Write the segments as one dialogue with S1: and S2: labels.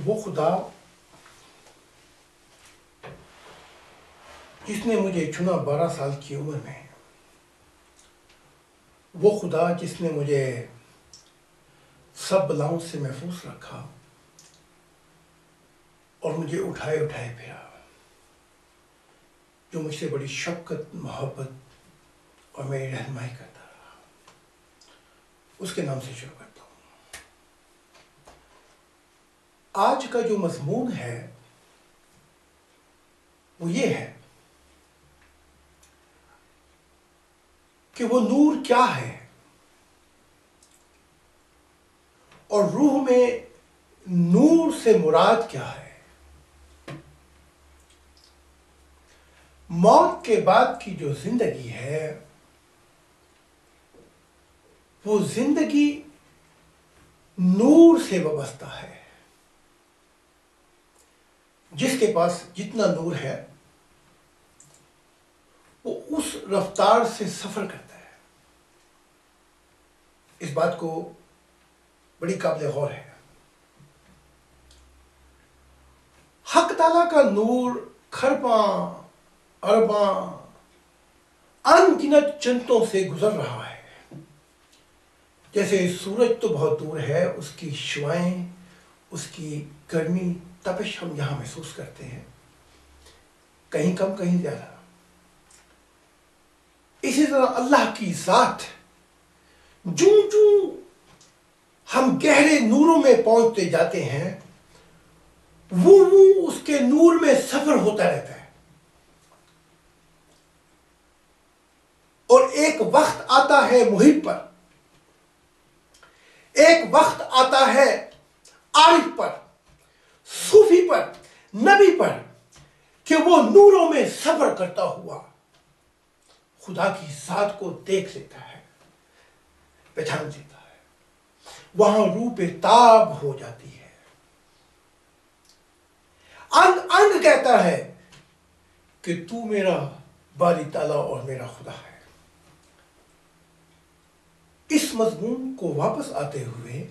S1: وہ خدا جس نے مجھے چنا 12 سال کی عمر میں، وہ خدا جس نے مجھے سب بلاؤں سے محفوظ رکھا اور مجھے اٹھائے اٹھائے پھرا، جو مجھ سے بڑی شفقت، محبت اور میری رہنمائی کرتا رہا، اس کے نام سے شروع کرتا ہوں۔ آج کا جو مضمون ہے وہ یہ ہے کہ وہ نور کیا ہے اور روح میں نور سے مراد کیا ہے۔ موت کے بعد کی جو زندگی ہے وہ زندگی نور سے وابستہ ہے۔ جس کے پاس جتنا نور ہے وہ اس رفتار سے سفر کرتا ہے۔ اس بات کو بڑی قابل غور ہے۔ حق تعالیٰ کا نور کھرباں ارباں ان گنت جنتوں سے گزر رہا ہے۔ جیسے سورج تو بہت دور ہے، اس کی شعاعیں، اس کی گرمی، تپش ہم یہاں محسوس کرتے ہیں، کہیں کم کہیں زیادہ۔ اسی طرح اللہ کی ذات جوں جوں ہم گہرے نوروں میں پہنچتے جاتے ہیں وہ اس کے نور میں سفر ہوتا رہتا ہے، اور ایک وقت آتا ہے محب پر، ایک وقت آتا ہے عارف پر، صوفی پر، نبی پر، کہ وہ نوروں میں سفر کرتا ہوا خدا کی ذات کو دیکھ لیتا ہے، پہچان لیتا ہے، وہاں روح پہ تاب ہو جاتی ہے، انگ انگ کہتا ہے کہ تو میرا باری تعالیٰ اور میرا خدا ہے۔ اس مضمون کو واپس آتے ہوئے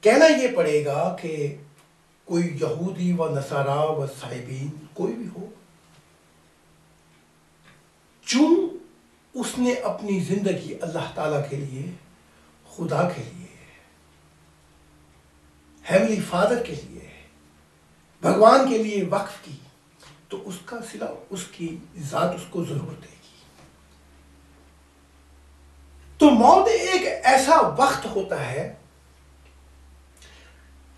S1: کہنا یہ پڑے گا کہ کوئی یہودی و نصارا و صائبین کوئی بھی ہو، چون اس نے اپنی زندگی اللہ تعالیٰ کے لیے، خدا کے لیے، ہیونلی فادر کے لیے، بھگوان کے لیے وقف کی، تو اس کا صلہ اس کی ذات اس کو ضرور دے گی۔ تو موت ایک ایسا وقت ہوتا ہے،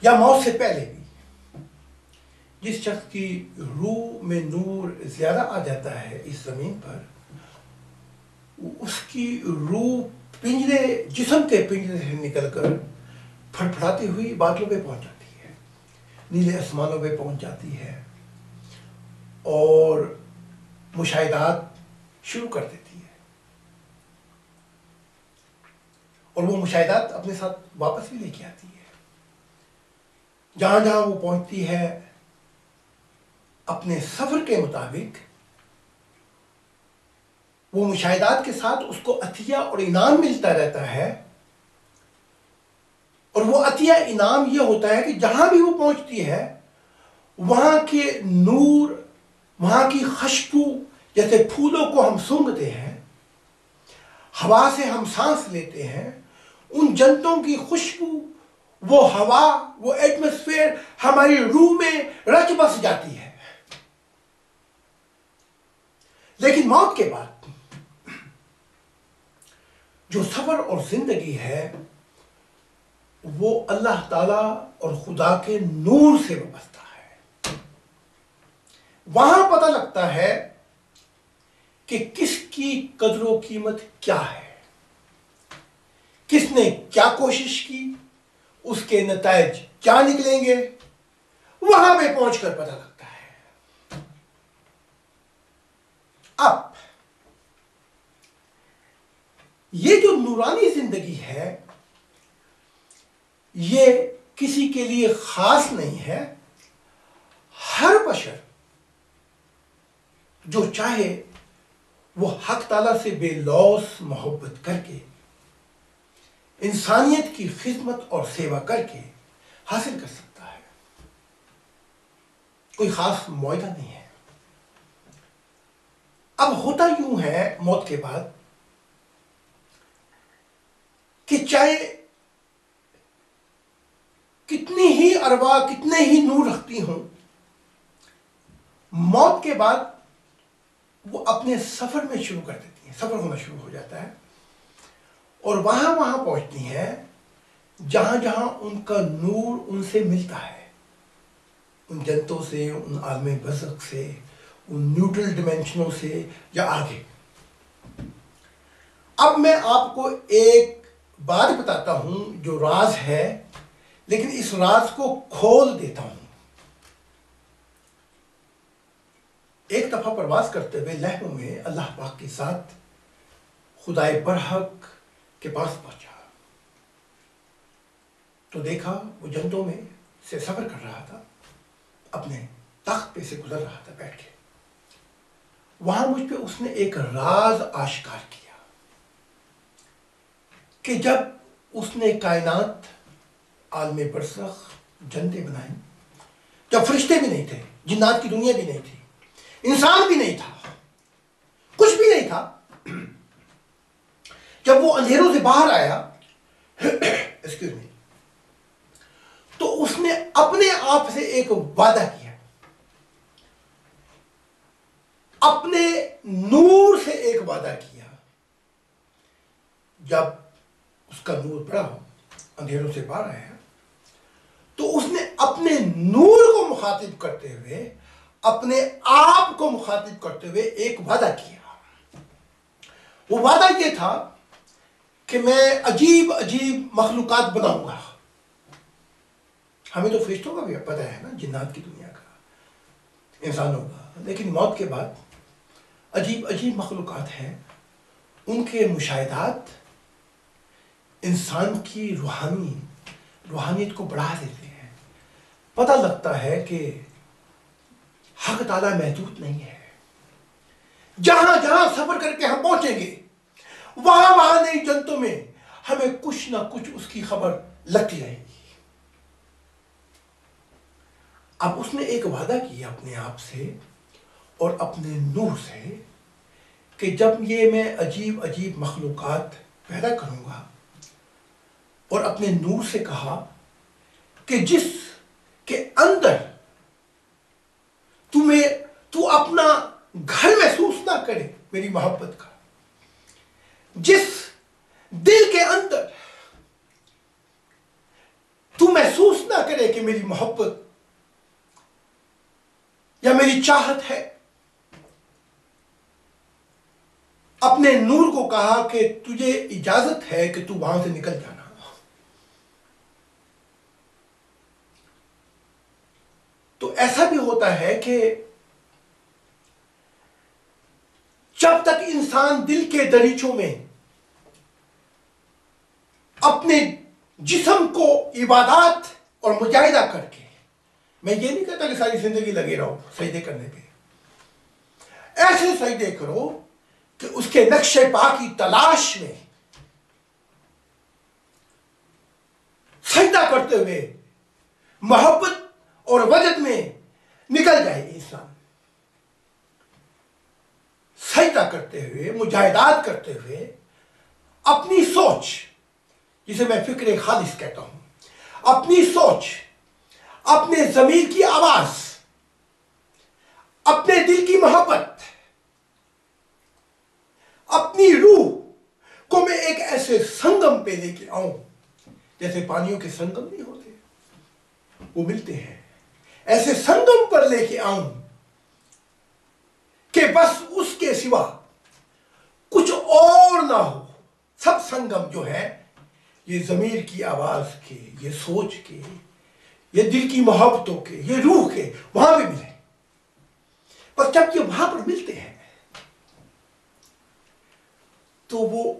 S1: یا موت سے پہلے بھی، جس شخص کی روح میں نور زیادہ آ جاتا ہے اس زمین پر، اس کی روح پنجرے، جسم کے پنجرے سے نکل کر پھڑپھڑاتی ہوئی بادلوں پہ پہنچ جاتی ہے، نیلے آسمانوں پہ پہنچ جاتی ہے، اور مشاہدات شروع کر دیتی ہے، اور وہ مشاہدات اپنے ساتھ واپس بھی لے کے آتی ہے۔ جہاں جہاں وہ پہنچتی ہے اپنے سفر کے مطابق، وہ مشاہدات کے ساتھ اس کو عطیہ اور انعام ملتا رہتا ہے، اور وہ عطیہ انعام یہ ہوتا ہے کہ جہاں بھی وہ پہنچتی ہے وہاں کے نور، وہاں کی خوشبو، جیسے پھولوں کو ہم سونگھتے ہیں، ہوا سے ہم سانس لیتے ہیں، ان جنتوں کی خوشبو، وہ ہوا، وہ ایٹماسفیئر ہماری روح میں رچ بس جاتی ہے۔ لیکن موت کے بعد جو سفر اور زندگی ہے وہ اللہ تعالیٰ اور خدا کے نور سے وابستہ ہے۔ وہاں پتہ لگتا ہے کہ کس کی قدر و قیمت کیا ہے، کس نے کیا کوشش کی، اس کے نتائج کیا نکلیں گے، وہاں پہ پہنچ کر پتہ لگتا ہے۔ اب یہ جو نورانی زندگی ہے یہ کسی کے لیے خاص نہیں ہے، ہر بشر جو چاہے وہ حق تعالیٰ سے بے لوث محبت کر کے انسانیت کی خدمت اور سیوا کر کے حاصل کر سکتا ہے. کوئی خاص معاہدہ نہیں ہے. اب ہوتا یوں ہے موت کے بعد کہ چاہے کتنی ہی ارواح کتنے ہی نور رکھتی ہوں، موت کے بعد وہ اپنے سفر میں شروع کر دیتی ہیں، سفر ہونا شروع ہو جاتا ہے، اور وہاں پہنچتی ہیں جہاں جہاں ان کا نور ان سے ملتا ہے، ان جنتوں سے، ان عالم برزخ سے، ان نیوٹرل ڈیمینشنوں سے یا آگے. اب میں آپ کو ایک بات بتاتا ہوں جو راز ہے، لیکن اس راز کو کھول دیتا ہوں. ایک دفعہ پرواز کرتے ہوئے لہموں میں اللہ پاک کے ساتھ خدائے برحق کے پاس پہنچا تو دیکھا وہ جنتوں میں سے سفر کر رہا تھا، اپنے تخت پہ سے گزر رہا تھا بیٹھ کے. وہاں مجھ پہ اس نے ایک راز آشکار کیا کہ جب اس نے کائنات، عالم برزخ، جنتیں بنائیں، جب فرشتے بھی نہیں تھے، جنات کی دنیا بھی نہیں تھی، انسان بھی نہیں تھا، کچھ بھی نہیں تھا، جب وہ اندھیروں سے باہر آیا ایکسکیوز می، تو اس نے اپنے آپ سے ایک وعدہ کیا، اپنے نور سے ایک وعدہ کیا. جب اس کا نور بڑا ہو، اندھیروں سے باہر آیا، تو اس نے اپنے نور کو مخاطب کرتے ہوئے، اپنے آپ کو مخاطب کرتے ہوئے ایک وعدہ کیا. وہ وعدہ یہ تھا کہ میں عجیب عجیب مخلوقات بناؤں گا. ہمیں تو فرشتوں کا بھی پتہ ہے نا، جنات کی دنیا کا، انسانوں کا، لیکن موت کے بعد عجیب عجیب مخلوقات ہیں. ان کے مشاہدات انسان کی روحانیت کو بڑھا دیتے ہیں. پتہ لگتا ہے کہ حق تعالیٰ محدود نہیں ہے. جہاں جہاں سفر کر کے ہم پہنچیں گے، وہاں نئی جنتوں میں ہمیں کچھ نہ کچھ اس کی خبر لگتی رہے گی. اب اس نے ایک وعدہ کیا اپنے آپ سے اور اپنے نور سے کہ جب یہ میں عجیب عجیب مخلوقات پیدا کروں گا، اور اپنے نور سے کہا کہ جس کے اندر تو اپنا گھر محسوس نہ کرے میری محبت کا، جس دل کے اندر تو محسوس نہ کرے کہ میری محبت یا میری چاہت ہے، اپنے نور کو کہا کہ تجھے اجازت ہے کہ تو وہاں سے نکل جانا. تو ایسا بھی ہوتا ہے کہ جب تک انسان دل کے دریچوں میں اپنے جسم کو عبادات اور مجاہدہ کر کے، میں یہ نہیں کہتا کہ ساری زندگی لگے رہو سجدے کرنے پہ، ایسے سجدے کرو کہ اس کے نقش پا کی تلاش میں سجدہ کرتے ہوئے محبت اور وجد میں نکل جائے انسان. سجدہ کرتے ہوئے، مجاہدات کرتے ہوئے، اپنی سوچ، جسے میں فکر خالص کہتا ہوں، اپنی سوچ، اپنے ضمیر کی آواز، اپنے دل کی محبت، اپنی روح کو میں ایک ایسے سنگم پہ لے کے آؤں، جیسے پانیوں کے سنگم نہیں ہوتے، وہ ملتے ہیں، ایسے سنگم پر لے کے آؤں کہ بس اس کے سوا کچھ اور نہ ہو. سب سنگم جو ہے یہ ضمیر کی آواز کے، یہ سوچ کے، یہ دل کی محبتوں کے، یہ روح کے وہاں پہ ملے. پر جب یہ وہاں پر ملتے ہیں تو وہ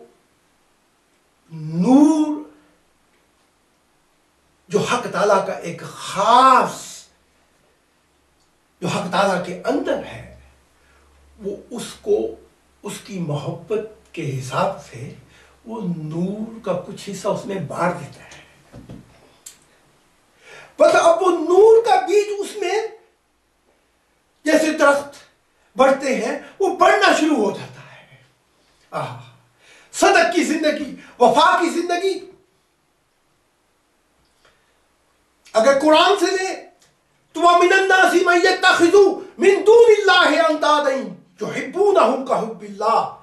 S1: نور جو حق تعالیٰ کا ایک خاص، جو حق تعالیٰ کے اندر ہے، وہ اس کو اس کی محبت کے حساب سے وہ نور کا کچھ حصہ اس میں بانٹ دیتا ہے. بس اب وہ نور کا بیج اس میں جیسے درخت بڑھتے ہیں وہ بڑھنا شروع ہو جاتا ہے. صدق کی زندگی، وفا کی زندگی. اگر قرآن سے لیں تو وَمِنَ النَّاسِ مَن يَتَّخِذُ مِن دُونِ اللَّهِ أَندَادًا يُحِبُّونَهُمْ كَحُبِّ اللَّهِ.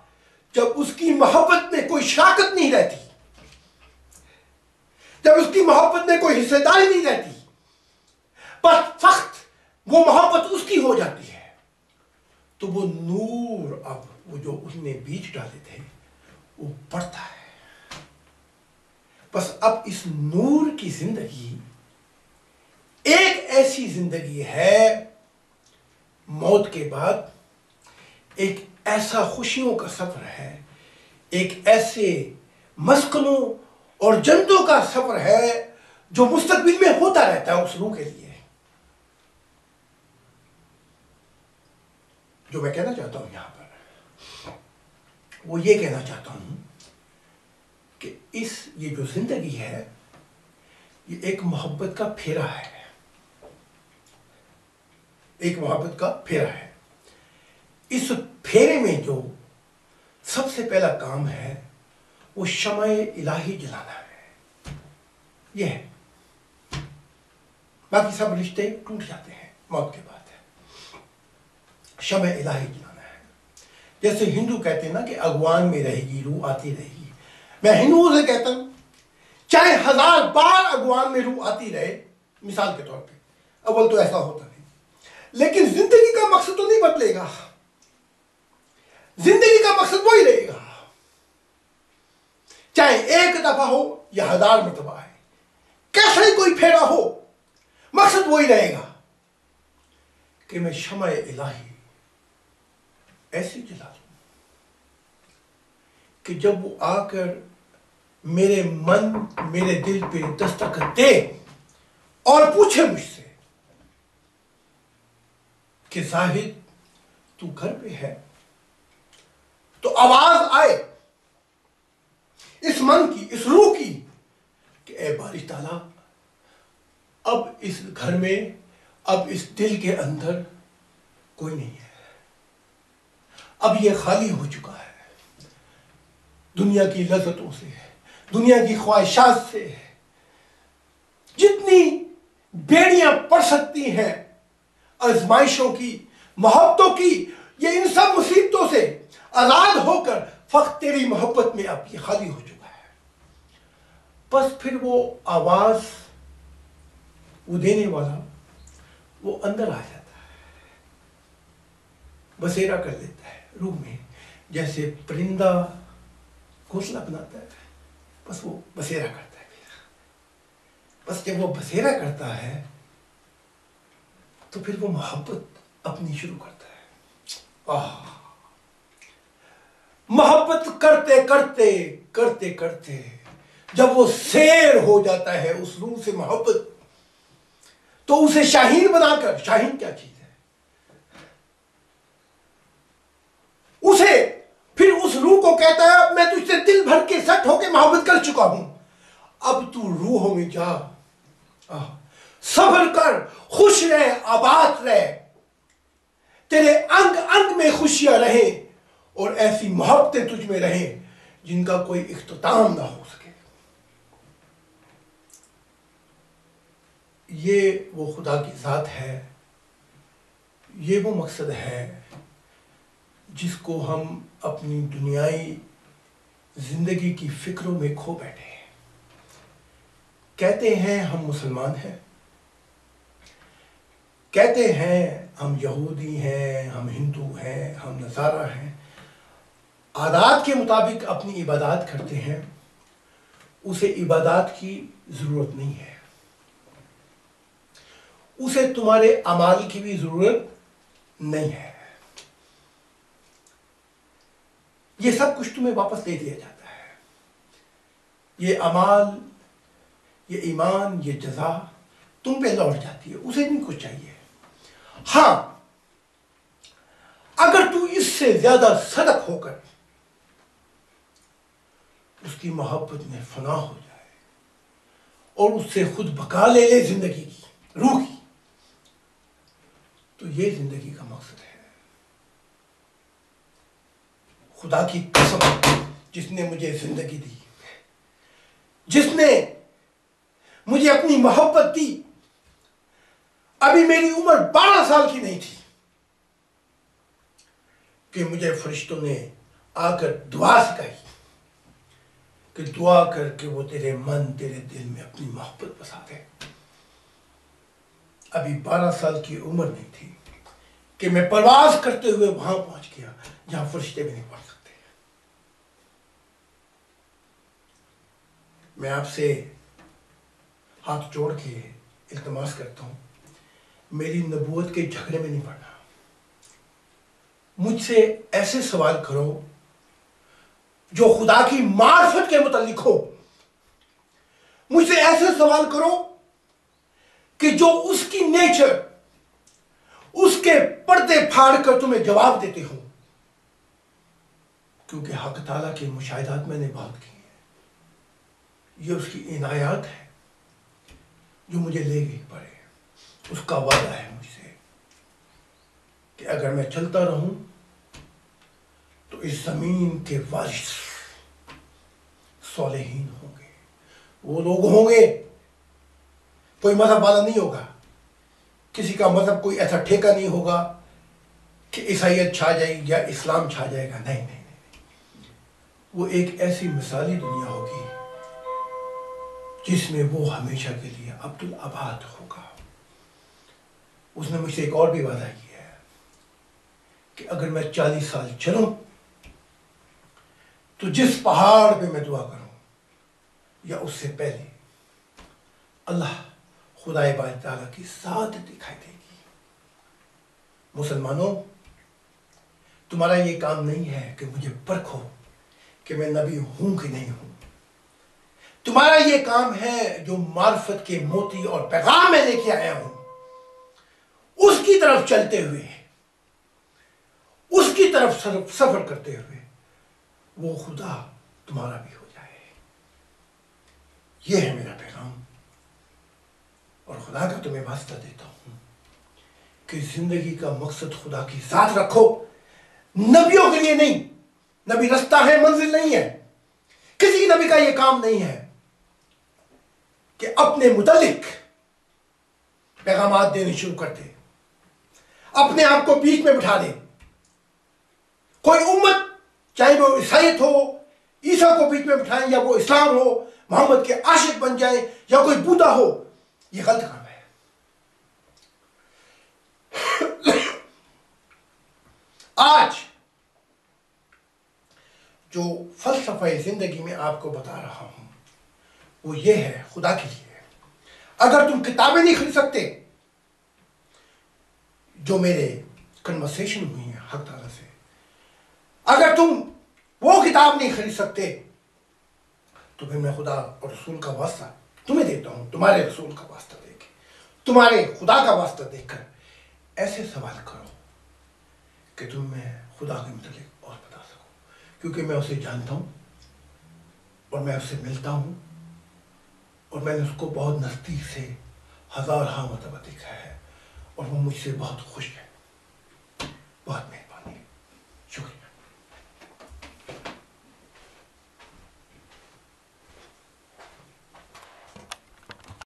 S1: جب اس کی محبت میں کوئی شراکت نہیں رہتی، جب اس کی محبت میں کوئی حصہ داری نہیں رہتی، بس فقط وہ محبت اس کی ہو جاتی ہے، تو وہ نور اب وہ جو اس نے بیج ڈالے تھے وہ بڑھتا ہے. بس اب اس نور کی زندگی ایک ایسی زندگی ہے موت کے بعد، ایک ایسا خوشیوں کا سفر ہے، ایک ایسے مسکنوں اور جنتوں کا سفر ہے جو مستقبل میں ہوتا رہتا ہے اس روح کے لیے. جو میں کہنا چاہتا ہوں یہاں پر وہ یہ کہنا چاہتا ہوں کہ یہ جو زندگی ہے یہ ایک محبت کا پھیرا ہے، ایک محبت کا پھیرا ہے. اس پھیرے میں جو سب سے پہلا کام ہے وہ شمع الہی جلانا ہے. یہ ہے، باقی سب رشتے ٹوٹ جاتے ہیں موت کے بعد. شمع الہی جلانا ہے. جیسے ہندو کہتے ہیں نا کہ اگوان میں رہے گی روح آتی رہے گی. میں ہندوؤں سے کہتا ہوں چاہے 1000 بار اگوان میں روح آتی رہے، مثال کے طور پہ، اول تو ایسا ہوتا نہیں، لیکن زندگی کا مقصد تو نہیں بدلے گا. زندگی کا مقصد وہی رہے گا، چاہے 1 دفعہ ہو یا 1000 مرتبہ ہے، کیسا ہی کوئی پھیرا ہو، مقصد وہی رہے گا کہ میں شمع الہی ایسی جلا دوں کہ جب وہ آ کر میرے من، میرے دل پہ دستخط دے اور پوچھے مجھ سے کہ زاہد تو گھر پہ ہے، تو آواز آئے اس من کی، اس روح کی کہ اے باری تعالیٰ، اب اس گھر میں، اب اس دل کے اندر کوئی نہیں ہے، اب یہ خالی ہو چکا ہے دنیا کی لذتوں سے، دنیا کی خواہشات سے. جتنی بیڑیاں پڑ سکتی ہیں آزمائشوں کی، محبتوں کی، یہ ان سب مصیبتوں سے آزاد ہو کر فقط تیری محبت میں اب یہ خالی ہو چکا ہے. بس پھر وہ آواز، وہ دینے والا، وہ اندر آ جاتا ہے، بسیرا کر لیتا ہے روح میں. جیسے پرندہ گھونسلہ بناتا ہے، بس وہ بسیرا کرتا ہے. بس جب وہ بسیرا کرتا ہے تو پھر وہ محبت اپنی شروع کرتا ہے. محبت کرتے کرتے کرتے کرتے جب وہ سیر ہو جاتا ہے اس روح سے محبت، تو اسے شاہین بنا کر، شاہین کیا چیز ہے، اسے پھر اس روح کو کہتا ہے میں تجھ سے دل بھر کے سٹ ہو کے محبت کر چکا ہوں، اب تو روحوں میں جا، صبر کر، خوش رہ، آباد رہ، تیرے انگ انگ میں خوشیاں رہیں اور ایسی محبتیں تجھ میں رہیں جن کا کوئی اختتام نہ ہو سکے. یہ وہ خدا کی ذات ہے، یہ وہ مقصد ہے جس کو ہم اپنی دنیائی زندگی کی فکروں میں کھو بیٹھے ہیں. کہتے ہیں ہم مسلمان ہیں، کہتے ہیں ہم یہودی ہیں، ہم ہندو ہیں، ہم نصارہ ہیں، عادات کے مطابق اپنی عبادات کرتے ہیں. اسے عبادات کی ضرورت نہیں ہے، اسے تمہارے اعمال کی بھی ضرورت نہیں ہے. یہ سب کچھ تمہیں واپس دے دیا جاتا ہے. یہ اعمال، یہ ایمان، یہ جزا تم پہ لوٹ جاتی ہے، اسے نہیں کچھ چاہیے. ہاں، اگر تو اس سے زیادہ صدق ہو کر اس کی محبت میں فنا ہو جائے اور اس سے خود بقا لے لے زندگی کی، روح کی، تو یہ زندگی کا مقصد ہے۔ خدا کی قسم جس نے مجھے زندگی دی، جس نے مجھے اپنی محبت دی، ابھی میری عمر 12 سال کی نہیں تھی کہ مجھے فرشتوں نے آ کر دعا سکھائی کہ دعا کر کے وہ تیرے من تیرے دل میں اپنی محبت بسا دے۔ ابھی 12 سال کی عمر نہیں تھی کہ میں پرواز کرتے ہوئے وہاں پہنچ گیا جہاں فرشتے بھی نہیں پہنچ سکتے۔ میں آپ سے ہاتھ جوڑ کے التماس کرتا ہوں، میری نبوت کے جھگڑے میں نہیں پڑنا۔ مجھ سے ایسے سوال کرو جو خدا کی معرفت کے متعلق ہو، مجھ سے ایسے سوال کرو کہ جو اس کی نیچر، اس کے پردے پھاڑ کر تمہیں جواب دیتے ہوں، کیونکہ حق تعالیٰ کے مشاہدات میں نے بات کی ہے، یہ اس کی عنایات ہے جو مجھے لے گئی پڑے۔ اس کا وعدہ ہے مجھ سے کہ اگر میں چلتا رہوں تو اس زمین کے وارث صالحین ہوں گے، وہ لوگ ہوں گے، کوئی مذہب والا نہیں ہوگا، کسی کا مذہب کوئی ایسا ٹھیکہ نہیں ہوگا کہ عیسائیت چھا جائے گی یا اسلام چھا جائے گا، نہیں نہیں نہیں، وہ ایک ایسی مثالی دنیا ہوگی جس میں وہ ہمیشہ کے لیے عبدالآباد ہوگا۔ اس نے مجھ سے ایک اور بھی وعدہ کیا ہے کہ اگر میں 40 سال چلوں تو جس پہاڑ پہ میں دعا کروں یا اس سے پہلے اللہ خدا باری تعالیٰ کی ذات دکھائی دے گی۔ مسلمانوں، تمہارا یہ کام نہیں ہے کہ مجھے پرکھو کہ میں نبی ہوں کہ نہیں ہوں، تمہارا یہ کام ہے جو معرفت کے موتی اور پیغام میں لے کے آیا ہوں، اس کی طرف چلتے ہوئے، اس کی طرف سفر کرتے ہوئے وہ خدا تمہارا بھی ہو جائے۔ یہ ہے میرا پیغام، اور خدا کا تمہیں واسطہ دیتا ہوں کہ زندگی کا مقصد خدا کی ذات رکھو، نبیوں کے لیے نہیں۔ نبی رستہ ہے، منزل نہیں ہے۔ کسی نبی کا یہ کام نہیں ہے کہ اپنے متعلق پیغامات دینے شروع کر دے، اپنے آپ کو بیچ میں بٹھا دے۔ کوئی امت، چاہے وہ عیسائیت ہو، عیسیٰ کو بیچ میں بٹھائیں، یا وہ اسلام ہو، محمد کے عاشق بن جائیں، یا کوئی بودا ہو، یہ غلط کام ہے۔ آج جو فلسفہ زندگی میں آپ کو بتا رہا ہوں وہ یہ ہے، خدا کے لیے اگر تم کتابیں نہیں خرید سکتے، جو میرے کنورسیشن ہوئی ہیں حق تعالیٰ سے، اگر تم وہ کتاب نہیں خرید سکتے تو پھر میں خدا اور رسول کا واسطہ تمہیں دیتا ہوں، تمہارے رسول کا واسطہ دے کے، تمہارے خدا کا واسطہ دے کر ایسے سوال کرو کہ تم میں خدا کے متعلق اور بتا سکو، کیونکہ میں اسے جانتا ہوں اور میں اسے ملتا ہوں، اور میں نے اس کو بہت نزدیک سے 1000 مرتبہ دیکھا ہے، اور وہ مجھ سے بہت خوش ہے، بہت میں